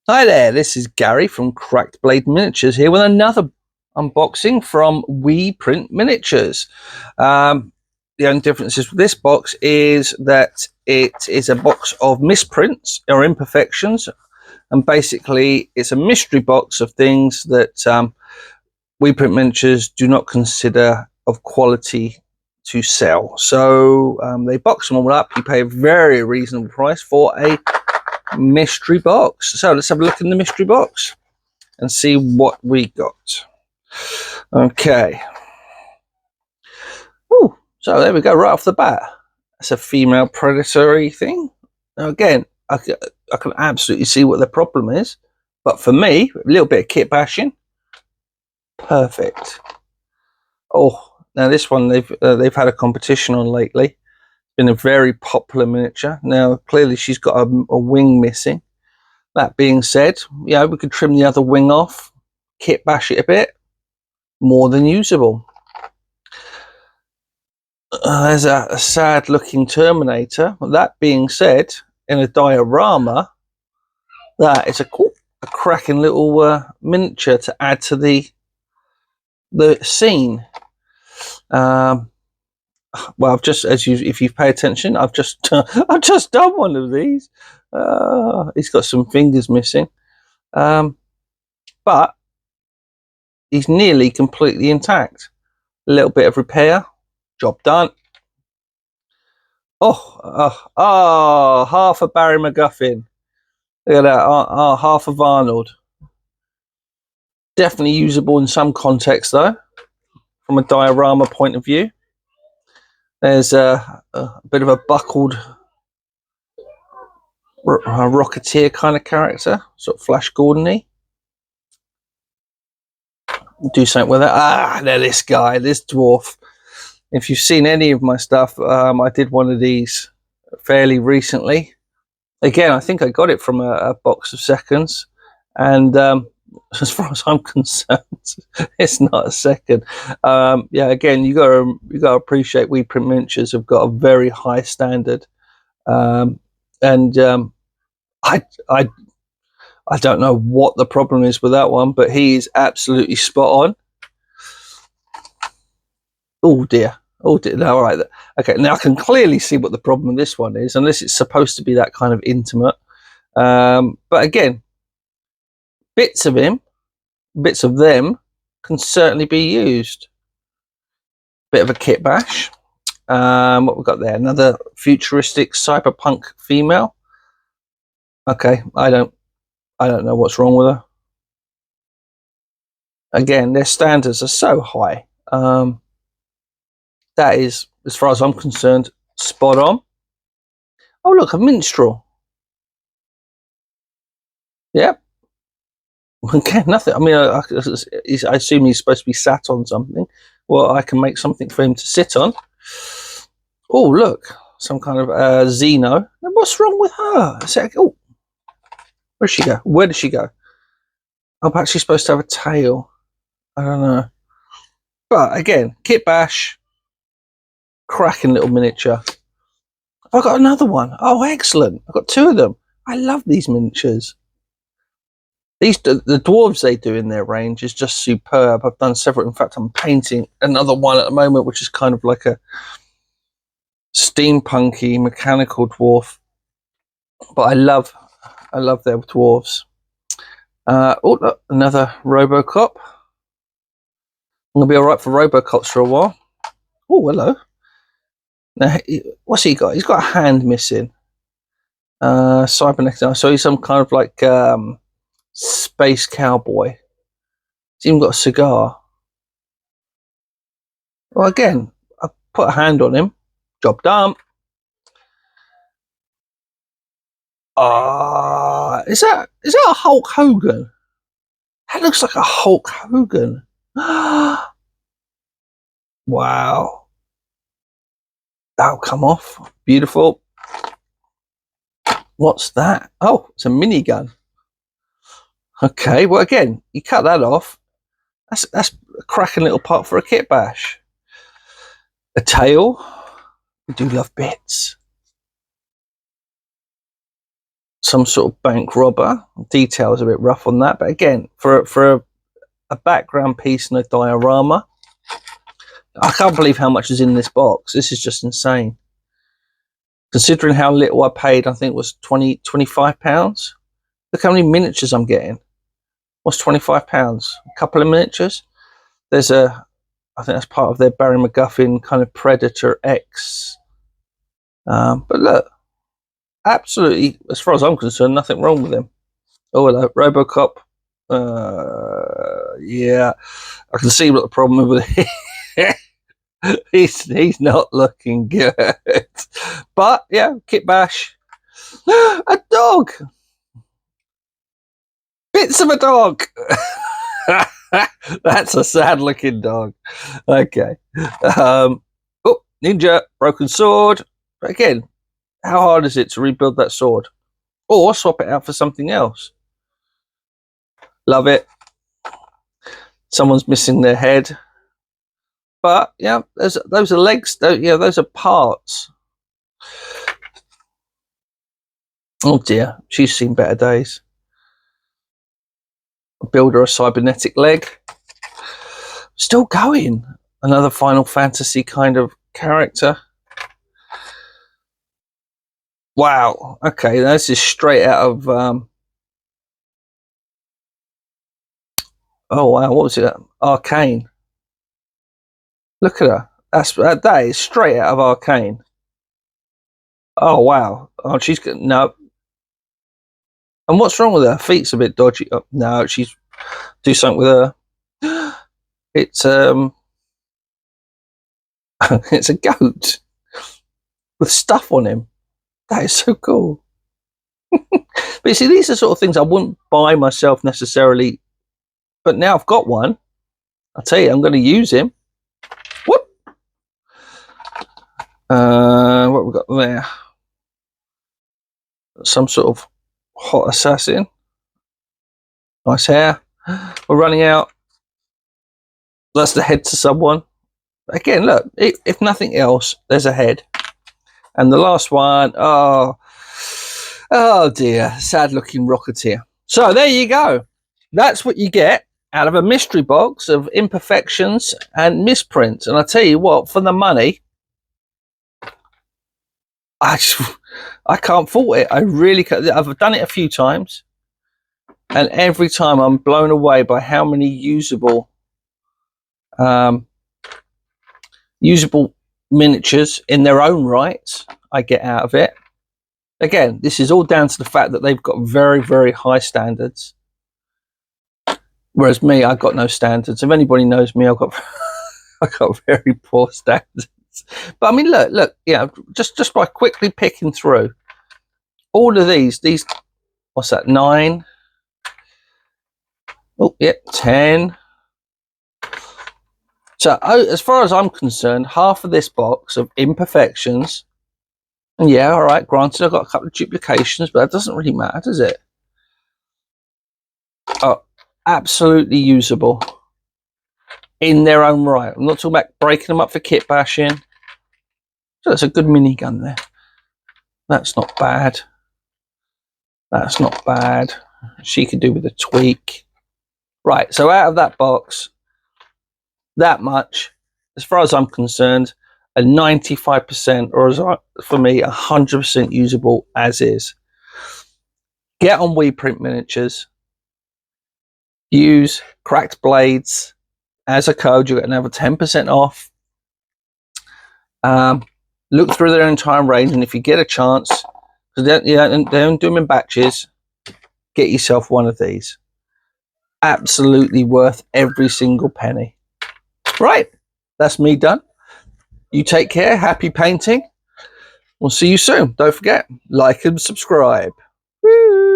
Hi there, this is Gary from Cracked Blade Miniatures here with another unboxing from We Print Miniatures. The only difference with this box is that it is a box of misprints or imperfections, and basically it's a mystery box of things that We Print Miniatures do not consider of quality to sell. So they box them all up. You pay a very reasonable price for a mystery box. So let's have a look in the mystery box and see what we got. Okay. Ooh, so there we go, right off the bat. That's a female predatory thing. Now again, I can absolutely see what the problem is, but for me, a little bit of kit bashing, perfect. Oh, now this one they've had a competition on lately. Been a very popular miniature. Now clearly she's got a wing missing. That being said, yeah, we could trim the other wing off, kit bash it a bit, more than usable. There's a sad looking Terminator. That being said, in a diorama, that is a cracking little miniature to add to the scene. Well, I've just, if you pay attention, I've just done one of these. He's got some fingers missing, but he's nearly completely intact. A little bit of repair, job done. Oh, half a Barry McGuffin. Look at that, half of Arnold. Definitely usable in some context though, from a diorama point of view. There's a bit of a buckled Rocketeer kind of character, sort of Flash Gordon-y. Do something with that. Now this guy, this dwarf. If you've seen any of my stuff, I did one of these fairly recently. Again, I think I got it from a box of seconds, and as far as I'm concerned, it's not a second. Yeah, again, you got to appreciate We Print Miniatures have got a very high standard, and I don't know what the problem is with that one, but he is absolutely spot on. Oh dear. Oh dear. No, all right. Okay, now I can clearly see what the problem with this one is, unless it's supposed to be that kind of intimate. But again, bits of them can certainly be used. Bit of a kit bash. What we've got there? Another futuristic cyberpunk female. Okay, I don't know what's wrong with her. Again, their standards are so high. That is, as far as I'm concerned, spot on. Oh look, a minstrel. Yep. Okay, nothing. I mean, I assume he's supposed to be sat on something. Well, I can make something for him to sit on. Oh look, some kind of Xeno. Now, what's wrong with her? Oh, where'd she go? Where did she go? I'm actually supposed to have a tail. I don't know. But again, kit bash. Cracking little miniature. I've got another one. Oh, excellent. I've got two of them. I love these miniatures. The dwarves they do in their range is just superb. I've done several. In fact, I'm painting another one at the moment, which is kind of like a steampunky mechanical dwarf. But I love their dwarves. Oh, look, another Robocop. I'm gonna be all right for Robocops for a while. Oh, hello. Now, what's he got? He's got a hand missing. Cybernetic. So he's some kind of like space cowboy. He's even got a cigar. Well, again, I put a hand on him. Job done. Is that a Hulk Hogan? That looks like a Hulk Hogan. Wow. That'll come off. Beautiful. What's that? Oh, it's a minigun. Okay, well again, you cut that off. That's a cracking little part for a kit bash. A tail. We do love bits. some sort of bank robber. Details a bit rough on that, but again, for a background piece and a diorama, I can't believe how much is in this box. This is just insane. Considering how little I paid, I think it was £25. Look how many miniatures I'm getting. What's £25? A couple of miniatures. There's I think that's part of their Barry McGuffin kind of Predator X. But look, absolutely, as far as I'm concerned, nothing wrong with him. Oh, hello, Robocop. Yeah, I can see what the problem with it. he's not looking good. But yeah, Kit Bash. A dog. Bits of a dog. That's a sad looking dog. Okay. Oh, ninja, broken sword. But again, how hard is it to rebuild that sword? Or swap it out for something else? Love it. Someone's missing their head. But yeah, those are legs. Yeah, those are parts. Oh dear, she's seen better days. Build her a cybernetic leg. Still going. Another Final Fantasy kind of character. Wow. Okay, this is straight out of oh wow, what was it? Arcane. Look at her. That is straight out of Arcane. Oh wow. Oh, she's got no. And what's wrong with her? Feet's a bit dodgy. Oh, no, she's do something with her. It's it's a goat with stuff on him. That is so cool. But you see, these are sort of things I wouldn't buy myself necessarily. But now I've got one. I'll tell you, I'm going to use him. What? What we got there? Some sort of hot assassin. Nice hair. We're running out. That's the head to someone. Again, look, if nothing else, there's a head. And the last one, oh dear, sad looking Rocketeer. So there you go. That's what you get out of a mystery box of imperfections and misprints. And I tell you what, for the money, I can't fault it. I really can't. I've done it a few times, and every time I'm blown away by how many usable miniatures in their own rights I get out of it. Again, this is all down to the fact that they've got very, very high standards. Whereas me, I've got no standards. If anybody knows me, I've got very poor standards. But I mean, look, yeah, just by quickly picking through all of these, what's that? 9. Oh, yeah, 10. So, as far as I'm concerned, half of this box of imperfections. And yeah, all right, granted, I've got a couple of duplications, but that doesn't really matter, does it? Oh, absolutely usable in their own right. I'm not talking about breaking them up for kit bashing. So that's a good minigun there. That's not bad. That's not bad. She could do with a tweak. Right, so out of that box, that much, as far as I'm concerned, a 95%, or for me, 100% usable as is. Get on WePrint Miniatures. Use Cracked Blades as a code. You'll get another 10% off. Look through their entire range, and if you get a chance, because they don't do them in batches, get yourself one of these. Absolutely worth every single penny. Right, that's me done. You take care. Happy painting. We'll see you soon. Don't forget, like and subscribe. Woo!